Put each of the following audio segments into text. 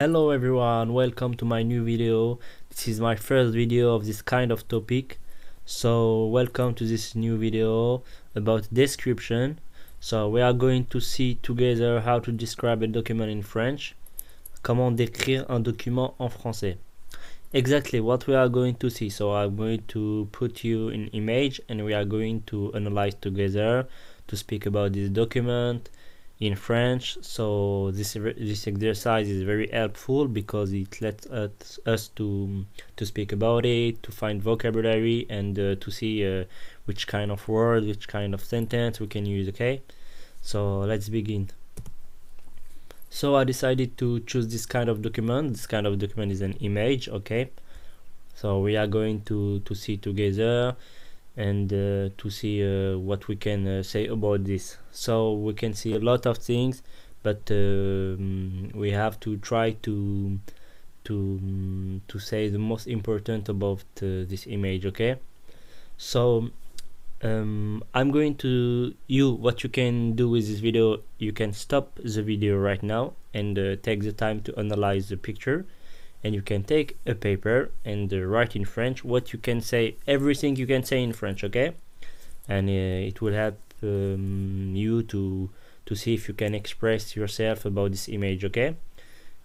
Hello everyone, welcome to my new video. This is my first video of this kind of topic. So welcome to this new video about description. So we are going to see together how to describe a document in French. Comment décrire un document en français. Exactly what we are going to see. So I'm going to put you in image and we are going to analyze together to speak about this document in French. So this exercise is very helpful because it lets us to speak about it, to find vocabulary, and to see which kind of word, which kind of sentence we can use. Okay, so let's begin. So I decided to choose this kind of document. This kind of document is an image. Okay, so we are going to see together and to see what we can say about this. So we can see a lot of things, but we have to try to say the most important about this image. Okay, so I'm going to what you can do with this video. You can stop the video right now and take the time to analyze the picture, and you can take a paper and write in French what you can say, everything you can say in French. Okay, and it will help you to see if you can express yourself about this image. Okay,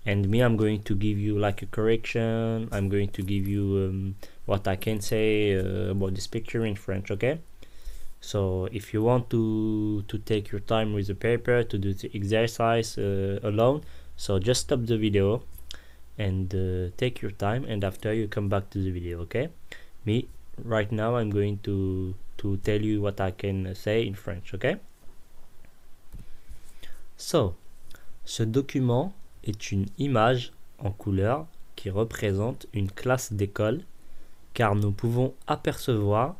and me, I'm going to give you like a correction. I'm going to give you what I can say about this picture in French. Okay, so if you want to take your time with the paper to do the exercise alone, so just stop the video and take your time, and after you come back to the video. Okay, me right now I'm going to tell you what I can say in French. Okay, so ce document est une image en couleur qui représente une classe d'école, car nous pouvons apercevoir,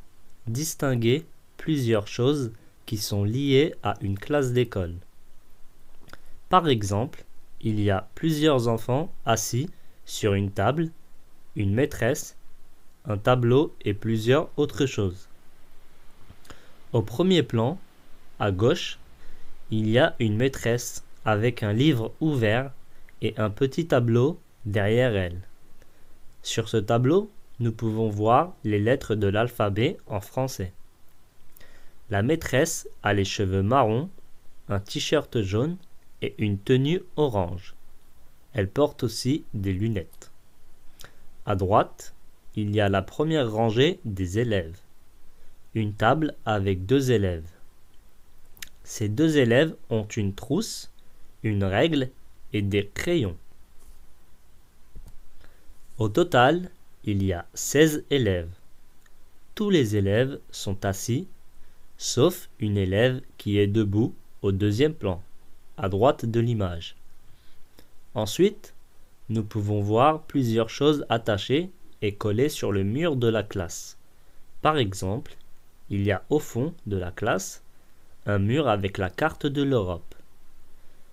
distinguer plusieurs choses qui sont liées à une classe d'école. Par exemple, il y a plusieurs enfants assis sur une table, une maîtresse, un tableau et plusieurs autres choses. Au premier plan, à gauche, il y a une maîtresse avec un livre ouvert et un petit tableau derrière elle. Sur ce tableau, nous pouvons voir les lettres de l'alphabet en français. La maîtresse a les cheveux marrons, un t-shirt jaune et une tenue orange. Elle porte aussi des lunettes. À droite, il y a la première rangée des élèves. Une table avec 2 élèves. Ces 2 élèves ont une trousse, une règle et des crayons. Au total, il y a 16 élèves. Tous les élèves sont assis, sauf une élève qui est debout au deuxième plan, à droite de l'image. Ensuite, nous pouvons voir plusieurs choses attachées et collées sur le mur de la classe. Par exemple, il y a au fond de la classe un mur avec la carte de l'Europe.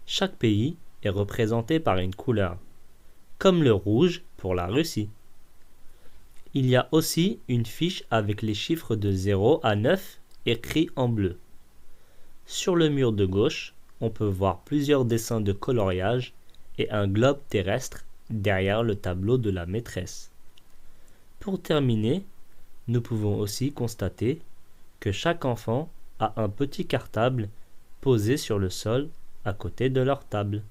Chaque pays est représenté par une couleur, comme le rouge pour la Russie. Il y a aussi une fiche avec les chiffres de 0 à 9 écrits en bleu. Sur le mur de gauche, on peut voir plusieurs dessins de coloriage et un globe terrestre derrière le tableau de la maîtresse. Pour terminer, nous pouvons aussi constater que chaque enfant a un petit cartable posé sur le sol à côté de leur table.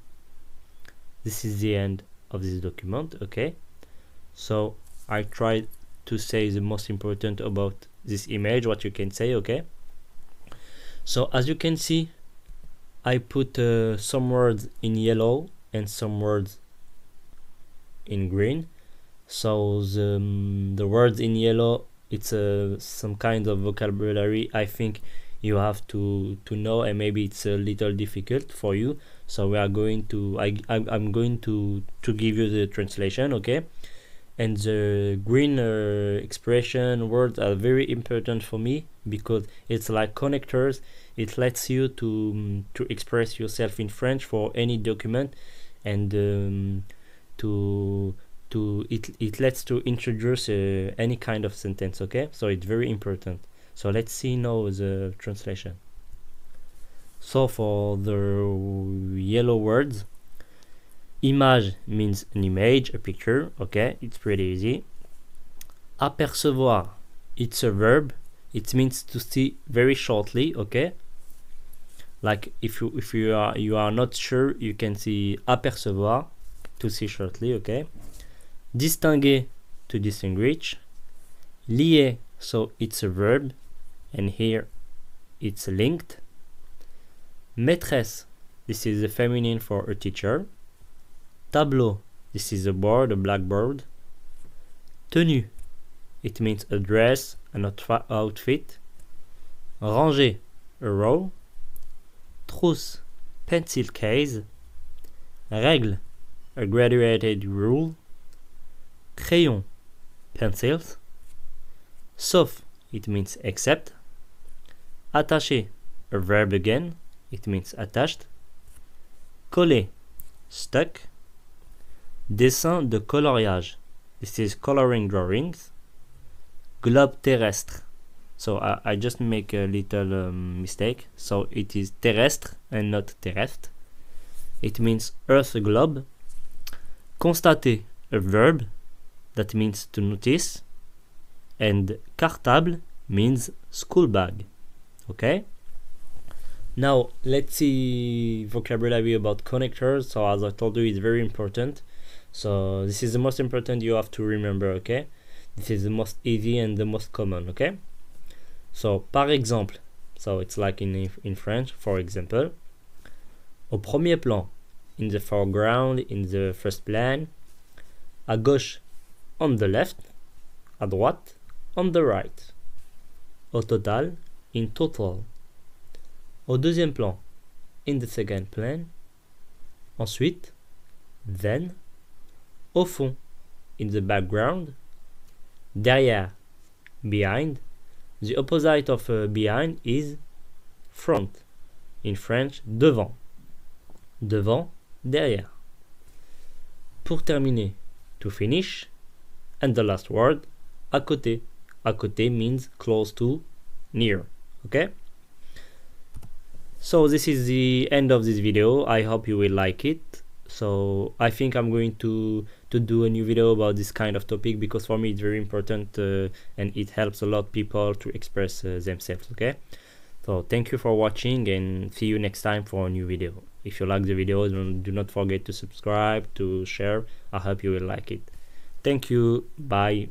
This is the end of this document. Okay, so I tried to say the most important about this image, what you can say. Okay, so as you can see, I put some words in yellow and some words in green. So the words in yellow, it's some kind of vocabulary I think you have to know, and maybe it's a little difficult for you. So we are going to I'm going to give you the translation. Okay, and the green expression words are very important for me because it's like connectors. It lets you to express yourself in French for any document, and it lets to introduce any kind of sentence. Okay, so it's very important. So let's see now the translation. So for the yellow words, Image means an image, a picture, okay, it's pretty easy. Apercevoir, it's a verb, it means to see very shortly, okay. Like if you are not sure, you can see apercevoir, to see shortly, okay. Distinguer, to distinguish. Lier, so it's a verb, and here it's linked. Maîtresse, this is the feminine for a teacher. Tableau, this is a board, a blackboard. Tenue, it means a dress, an outfit. Ranger, a row. Trousse, pencil case. Règle, a graduated rule. Crayon, pencils. Sauf, it means except. Attaché, a verb again, it means attached. Coller, stuck. Dessin de coloriage, this is coloring drawings. Globe terrestre, so I just make a little mistake, so it is terrestre and not terrestre. It means earth globe. Constater, a verb, that means to notice. And cartable means school bag, okay? Now let's see vocabulary about connectors. So as I told you, it's very important. So this is the most important you have to remember, okay? This is the most easy and the most common, okay? So par exemple, so it's like in French, for example. Au premier plan, in the foreground, in the first plan. À gauche, on the left. À droite, on the right. Au total, in total. Au deuxième plan, in the second plan. Ensuite, then. Au fond, in the background. Derrière, behind. The opposite of behind is front. In French, devant. Devant, derrière. Pour terminer, to finish. And the last word, à côté. À côté means close to, near. Okay? So this is the end of this video. I hope you will like it. So I think I'm going to do a new video about this kind of topic, because for me it's very important and it helps a lot people to express themselves, okay? So thank you for watching, and see you next time for a new video. If you like the video, do not forget to subscribe, to share. I hope you will like it. Thank you. Bye.